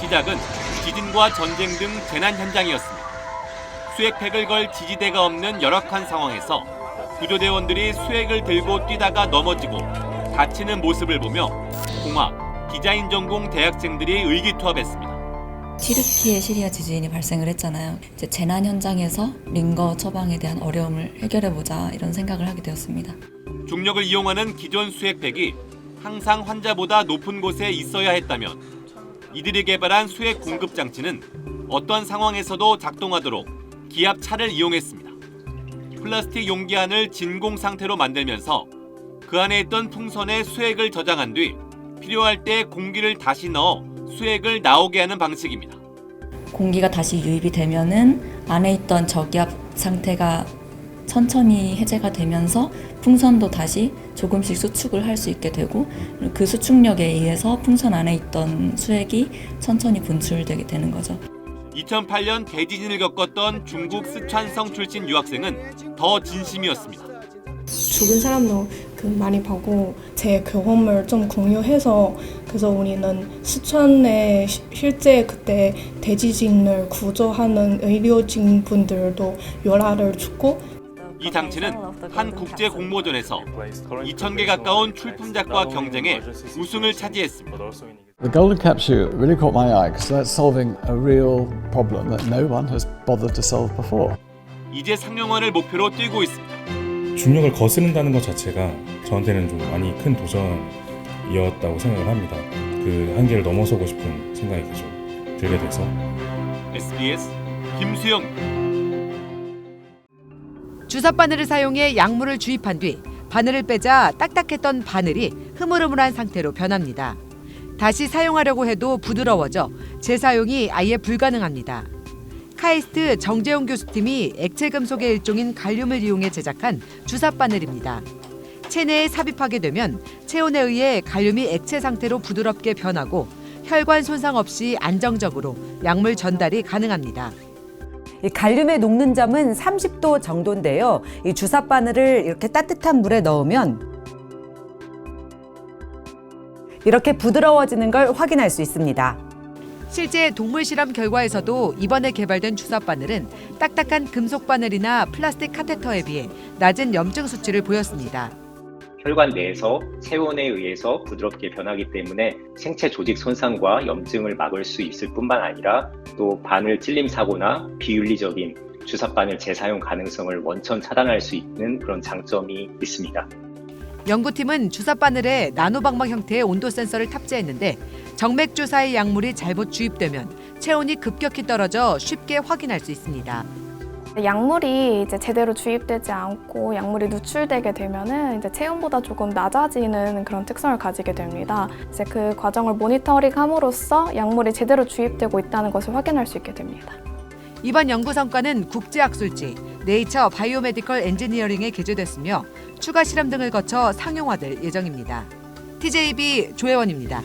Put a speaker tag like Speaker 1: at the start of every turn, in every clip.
Speaker 1: 시작은 지진과 전쟁 등 재난 현장이었습니다. 수액팩을 걸 지지대가 없는 열악한 상황에서 구조대원들이 수액을 들고 뛰다가 넘어지고 다치는 모습을 보며 공학, 디자인 전공 대학생들이 의기투합했습니다.
Speaker 2: 튀르키예 시리아 지진이 발생을 했잖아요. 이제 재난 현장에서 링거 처방에 대한 어려움을 해결해보자 이런 생각을 하게 되었습니다.
Speaker 1: 중력을 이용하는 기존 수액팩이 항상 환자보다 높은 곳에 있어야 했다면 이들이 개발한 수액 공급 장치는 어떤 상황에서도 작동하도록 기압차를 이용했습니다. 플라스틱 용기 안을 진공 상태로 만들면서 그 안에 있던 풍선에 수액을 저장한 뒤 필요할 때 공기를 다시 넣어 수액을 나오게 하는 방식입니다.
Speaker 2: 공기가 다시 유입이 되면은 안에 있던 저기압 상태가 천천히 해제가 되면서 풍선도 다시 조금씩 수축을 할 수 있게 되고 그 수축력에 의해서 풍선 안에 있던 수액이 천천히 분출되게 되는 거죠.
Speaker 1: 2008년 대지진을 겪었던 중국 스촨성 출신 유학생은 더 진심이었습니다.
Speaker 3: 죽은 사람도 많이 보고 제 경험을 좀 공유해서 그래서 우리는 스촨에 실제 그때 대지진을 구조하는 의료진 분들도 열화를 주고
Speaker 1: 이 장치는 한 국제 공모전에서 2,000개 가까운 출품작과 경쟁해 우승을 차지했습니다.
Speaker 4: The golden capsule really caught my eye because that's solving a real problem that no one has bothered to solve before.
Speaker 1: 이제 상용화를 목표로 뛰고 있습니다.
Speaker 5: 중력을 거스른다는 것 자체가 저한테는 좀 많이 큰 도전이었다고 생각을 합니다. 그 한계를 넘어서고 싶은 생각이 계속 들게 돼서.
Speaker 1: SBS 김수영.
Speaker 6: 주사 바늘을 사용해 약물을 주입한 뒤 바늘을 빼자 딱딱했던 바늘이 흐물흐물한 상태로 변합니다. 다시 사용하려고 해도 부드러워져 재사용이 아예 불가능합니다. 카이스트 정재용 교수팀이 액체 금속의 일종인 갈륨을 이용해 제작한 주사 바늘입니다. 체내에 삽입하게 되면 체온에 의해 갈륨이 액체 상태로 부드럽게 변하고 혈관 손상 없이 안정적으로 약물 전달이 가능합니다.
Speaker 7: 이 갈륨의 녹는 점은 30도 정도인데요. 이 주사 바늘을 이렇게 따뜻한 물에 넣으면 이렇게 부드러워지는 걸 확인할 수 있습니다.
Speaker 6: 실제 동물 실험 결과에서도 이번에 개발된 주사 바늘은 딱딱한 금속 바늘이나 플라스틱 카테터에 비해 낮은 염증 수치를 보였습니다.
Speaker 8: 혈관 내에서 체온에 의해서 부드럽게 변하기 때문에 생체 조직 손상과 염증을 막을 수 있을 뿐만 아니라 또 바늘 찔림 사고나 비윤리적인 주사 바늘 재사용 가능성을 원천 차단할 수 있는 그런 장점이 있습니다.
Speaker 6: 연구팀은 주사 바늘에 나노방막 형태의 온도 센서를 탑재했는데 정맥 주사의 약물이 잘못 주입되면 체온이 급격히 떨어져 쉽게 확인할 수 있습니다.
Speaker 9: 약물이 이제 제대로 주입되지 않고 약물이 누출되게 되면은 이제 체온보다 조금 낮아지는 그런 특성을 가지게 됩니다. 이제 그 과정을 모니터링함으로써 약물이 제대로 주입되고 있다는 것을 확인할 수 있게 됩니다.
Speaker 6: 이번 연구 성과는 국제학술지 네이처 바이오메디컬 엔지니어링에 게재됐으며 추가 실험 등을 거쳐 상용화될 예정입니다. TJB 조혜원입니다.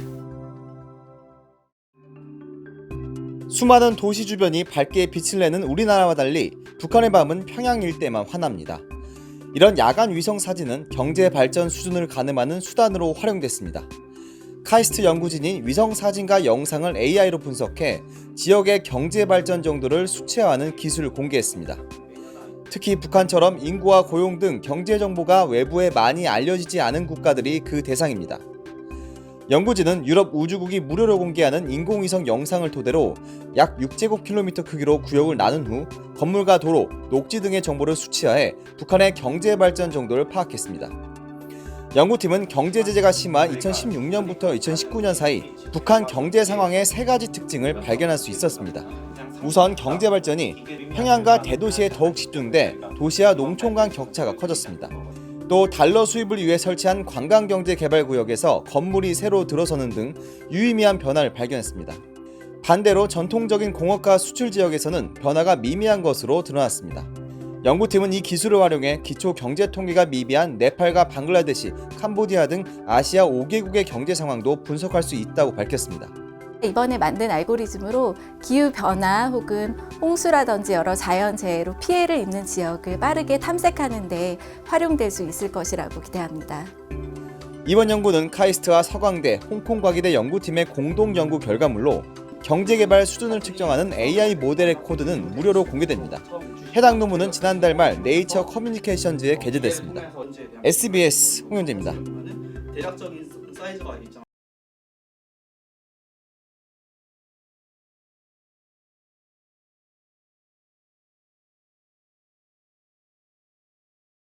Speaker 10: 수많은 도시 주변이 밝게 빛을 내는 우리나라와 달리 북한의 밤은 평양 일대만 환합니다. 이런 야간 위성 사진은 경제 발전 수준을 가늠하는 수단으로 활용됐습니다. 카이스트 연구진이 위성 사진과 영상을 AI로 분석해 지역의 경제 발전 정도를 수치화하는 기술을 공개했습니다. 특히 북한처럼 인구와 고용 등 경제 정보가 외부에 많이 알려지지 않은 국가들이 그 대상입니다. 연구진은 유럽 우주국이 무료로 공개하는 인공위성 영상을 토대로 약 6제곱킬로미터 크기로 구역을 나눈 후 건물과 도로, 녹지 등의 정보를 수치화해 북한의 경제 발전 정도를 파악했습니다. 연구팀은 경제 제재가 심한 2016년부터 2019년 사이 북한 경제 상황의 3가지 특징을 발견할 수 있었습니다. 우선 경제 발전이 평양과 대도시에 더욱 집중돼 도시와 농촌 간 격차가 커졌습니다. 또 달러 수입을 위해 설치한 관광경제개발구역에서 건물이 새로 들어서는 등 유의미한 변화를 발견했습니다. 반대로 전통적인 공업과 수출 지역에서는 변화가 미미한 것으로 드러났습니다. 연구팀은 이 기술을 활용해 기초 경제 통계가 미비한 네팔과 방글라데시, 캄보디아 등 아시아 5개국의 경제 상황도 분석할 수 있다고 밝혔습니다.
Speaker 11: 이번에 만든 알고리즘으로 기후변화 혹은 홍수라든지 여러 자연재해로 피해를 입는 지역을 빠르게 탐색하는 데 활용될 수 있을 것이라고 기대합니다.
Speaker 10: 이번 연구는 카이스트와 서강대, 홍콩과기대 연구팀의 공동 연구 결과물로 경제개발 수준을 측정하는 AI 모델의 코드는 무료로 공개됩니다. 해당 논문은 지난달 말 네이처 커뮤니케이션즈에 게재됐습니다. SBS 홍현재입니다.
Speaker 12: 대략적인 사이즈가 있잖아.